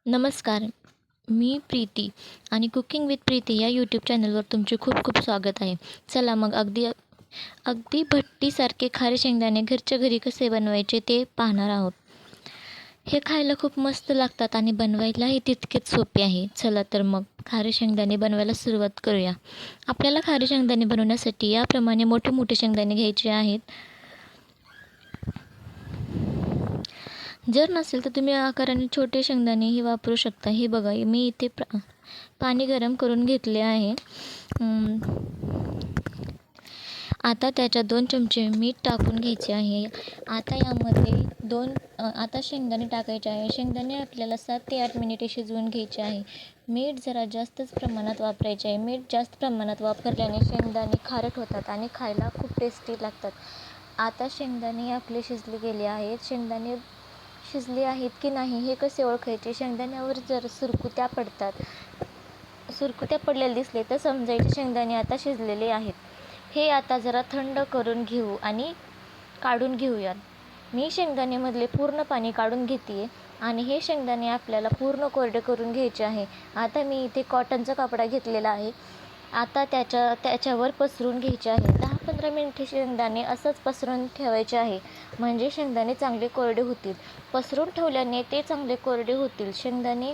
नमस्कार. मी प्रीती आणि cooking with Preeti या यूट्यूब चॅनलवर तुमचे खूप खूप स्वागत आहे. चला मग अगदी अगदी भट्टीसारखे खारे शेंगदाणे घरच्या घरी कसे बनवायचे ते पाहणार आहोत. हे खायला खूप मस्त लागतात आणि बनवायलाही तितकेच सोपे आहे. चला तर मग खारे शेंगदाणे बनवायला सुरुवात करूया. आपल्याला खारे शेंगदाणे बनवण्यासाठी याप्रमाणे मोठे मोठे शेंगदाणे घ्यायचे आहेत. जर नसेल तर तुम्ही आकाराने छोटे शेंगदाणेही वापरू शकता. हे बघा, मी इथे पाणी गरम करून घेतले आहे. आता त्याच्यात 2 चमचे मीठ टाकून घ्यायचे आहे. आता यामध्ये आता शेंगदाणे टाकायचे आहे. शेंगदाणे आपल्याला 7 ते 8 मिनिटे शिजवून घ्यायचे आहे. मीठ जरा जास्तच प्रमाणात वापरायचे आहे. मीठ जास्त प्रमाणात वापरल्याने शेंगदाणे खारट होतात आणि खायला खूप टेस्टी लागतात. आता शेंगदाणे आपले शिजले गेले आहेत. शेंगदाणे शिजले आहेत की नाही हे कसे ओळखायचे? शेंगदाण्यावर जर सुरकुत्या पडतात, सुरकुत्या पडलेले दिसले तर समजायचे शेंगदाणे आता शिजलेले आहेत. हे आता जरा थंड करून घेऊ आणि काढून घेऊयात. मी शेंगदाण्यामधले पूर्ण पाणी काढून घेते आणि हे शेंगदाणे आपल्याला पूर्ण कोरडे करून घ्यायचे आहे. आता मी इथे कॉटनचा कपडा घेतलेला आहे. आता त्याच्यावर पसरून घ्यायचे आहे. 10-15 मिनिटे शेंगदाणे असंच पसरून ठेवायचे आहे, म्हणजे शेंगदाणे चांगले कोरडे होतील. पसरून ठेवल्याने ते चांगले कोरडे होतील. शेंगदाणे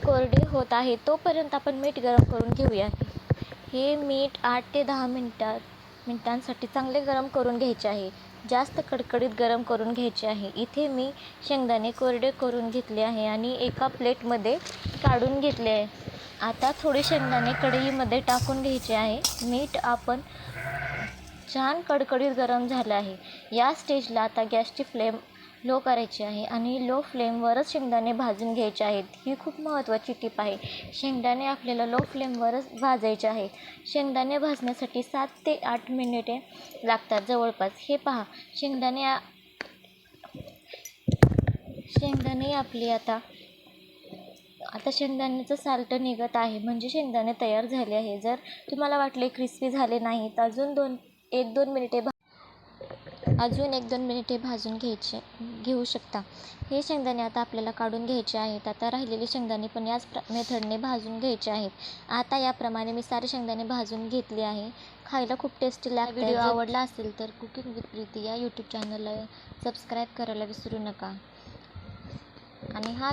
कोरडे होत आहे तोपर्यंत आपण मीठ गरम करून घेऊया. हे मीठ 8 ते 10 मिनिटांसाठी चांगले गरम करून घ्यायचे आहे. जास्त कडकडीत गरम करून घ्यायचे आहे. इथे मी शेंगदाणे कोरडे करून घेतले आहे आणि एका प्लेटमध्ये काढून घेतले आहे. आता थोडे शेंगदाणे कढईमध्ये टाकून घ्यायचे आहे. मीठ आपण छान कडकडीत गरम झालं आहे. या स्टेजला आता गॅसची फ्लेम लो करायची आहे आणि लो फ्लेमवरच शेंगदाणे भाजून घ्यायचे आहेत. ही खूप महत्त्वाची टिप आहे. शेंगदाणे आपल्याला लो फ्लेमवरच भाजायचे आहे. शेंगदाणे भाजण्यासाठी 7 ते 8 मिनिटे लागतात जवळपास. हे पहा, शेंगदाणे आपले आता शेंगदाण्याचं साल्ट निघत आहे, म्हणजे शेंगदाणे तयार झाले आहे. जर तुम्हाला वाटले क्रिस्पी झाले नाही तर अजून 1-2 मिनिटे भाजून घेऊ शकता. हे शेंगदाणे आता आपल्याला काढून घ्यायचे आहेत. आता राहिलेले शेंगदाणे पण याच मेथडने भाजून घ्यायचे आहेत. आता याप्रमाणे मी सारे शेंगदाणे भाजून घेतले आहे. खायला खूप टेस्टी लागते. व्हिडिओ आवडला असेल तर कुकिंग विथ प्रीती या यूट्यूब चॅनलला सबस्क्राईब करायला विसरू नका आणि हा